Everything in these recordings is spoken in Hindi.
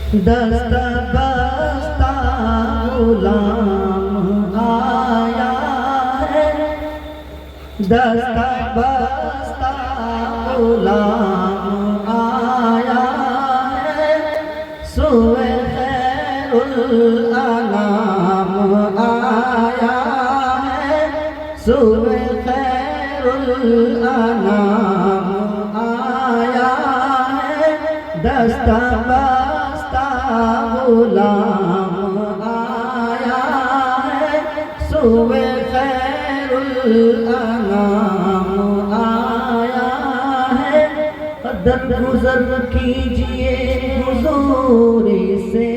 दस्ता बस्ता गुलाम आया है, दस्ता बस्ता गुलाम आया है, सुए खैरुल अनाम आया है, सुए खैरुल अनाम आया है, दस्ता बस्ता गुलाम आया है, सुए खैरुल अनाम आया है। दरगुजर कीजिए हुजूरी से,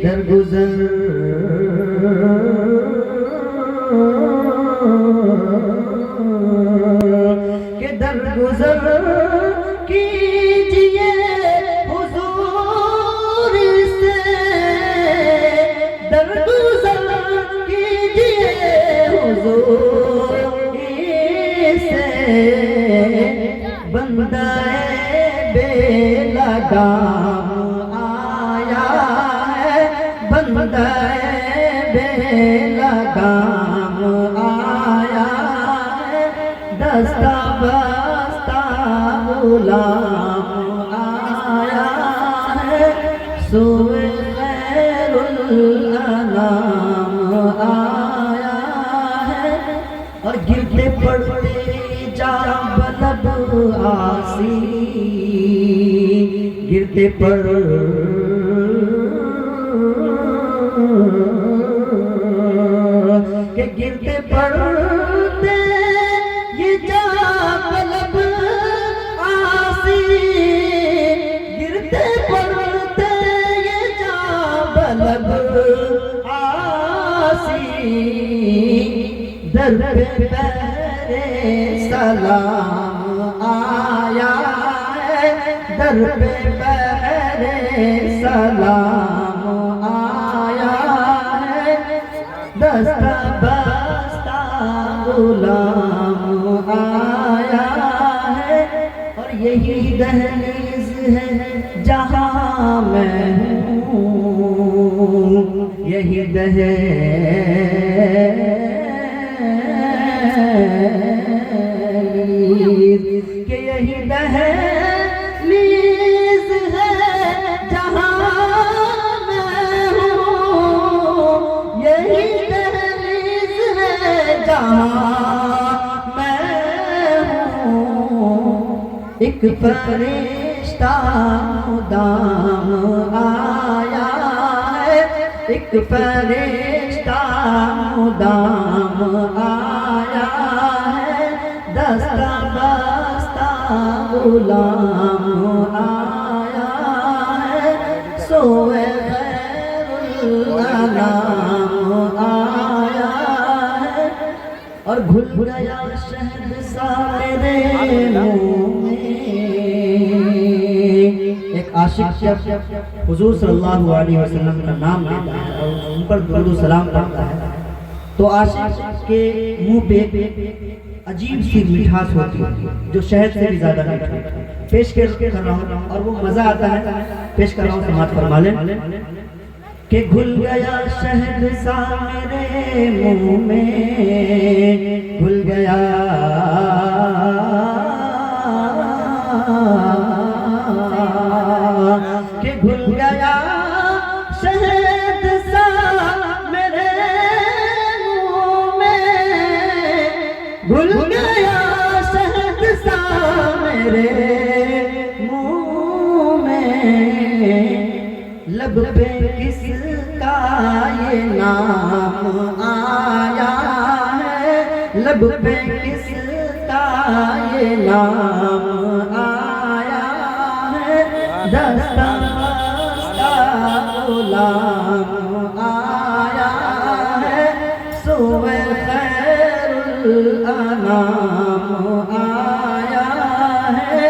दरगुजर के दरगुजर कीजिए हुजूरी से, दरगुजर कीजिए हुजूरी से, बंदाए बेलगाम आया है, बंदाए बेलगाम आया है, दस्ता बस्ता गुलाम आया है, सुए खैरुल अनाम आया है। और गिरते पड़ते जा बलब आसी, गिरते पड़ के गिरते पड़ते ये जा बलब आसी, गिरते पड़ते ये जा बलब आसी, दर पे पहरे सलाम आया है, दर पे पहरे सलाम आया है, दस्ता बस्ता गुलाम आया है। और यही दहलीज है जहाँ मैं हूँ, यही कि यही दहलीज है जहाँ मैं हूँ, यही दहलीज है जहाँ मैं हूँ। एक फरिश्ता मुदाम आया है, एक फरिश्ता मुदाम आया है, दस्ता बस्ता गुलाम आया है, सोए खैरुल अनाम आया है। और घुल गया शहद सा मेरे मुँह में, एक आशिक हुजूर सल्लल्लाहु अलैहि वसल्लम का नाम लेता है और उन पर दुरूद सलाम करता है, तो आशिक के मुंह पे अजीब सी मिठास होती है जो शहद से भी ज्यादा मीठी है। पेश कर रहा हूँ और वो मजा आता है, पेश कर रहा हूँ, समाज फरमा लें कि घुल गया शहद सा मेरे मुंह में, घुल गया कि घुल गया शहद सा मेरे मुंह में, घुल गया शहद सा मेरे मुंह में, लब पे किसका ये नाम आया है, लब पे किसका ये नाम आया है, दस्ता बस्ता गुलाम आया है, सुए खैरुल अनाम आया है।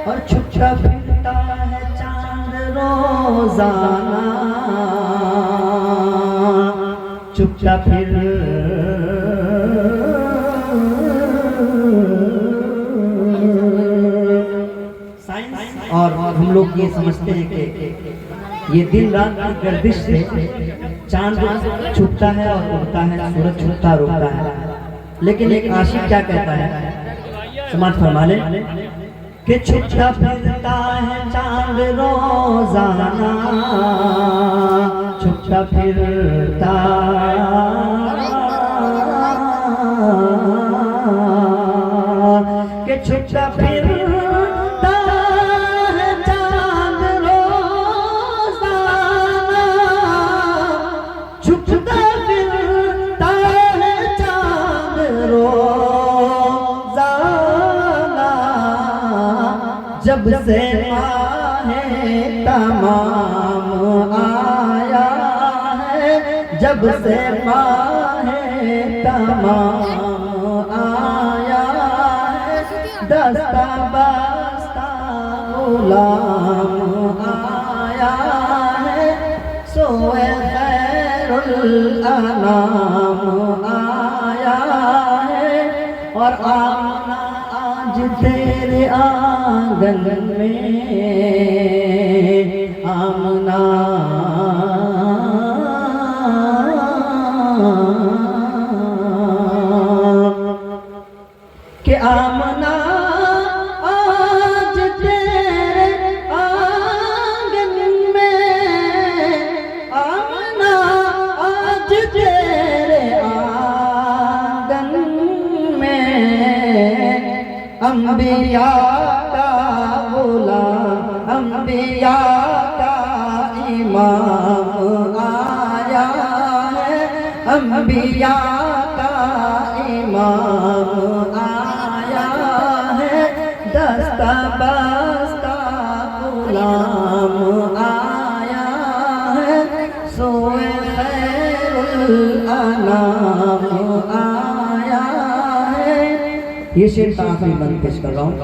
और छुपा फिरता है चांद रोजाना, चुपचा फिर साइंस और हम लोग ये समझते हैं कि ये दिन रात की गर्दिश से चांद छुपता है और उड़ता है, सूरज छुपता और उड़ता है। लेकिन एक आशिक क्या कहता है, समाज फरमा ले कि छुपता फिरता है चांद रोजाना, छुपता फिरता कि छुपता फिरता है चांद रोजाना, छुपता फिरता है चांद रोजाना, जब से माहे तमाम आया है, जब से माहे तमाम आया है, दस्ता बस्ता गुलाम आया है, सोए खैरुल अनाम आया है। और आमना आज तेरे आंगन में, आमना कि आमना आज तेरे आंगन में, आमना आज तेरे आंगन में, अंबिया का गुलाम, अंबिया का इमाम आया है, अंबिया का इमाम आया है, दस्ता बस्ता गुलाम आया है, सोए खैरुल अनाम आया है। ये शेर आखिरी बंद पेश कर रहा हूँ।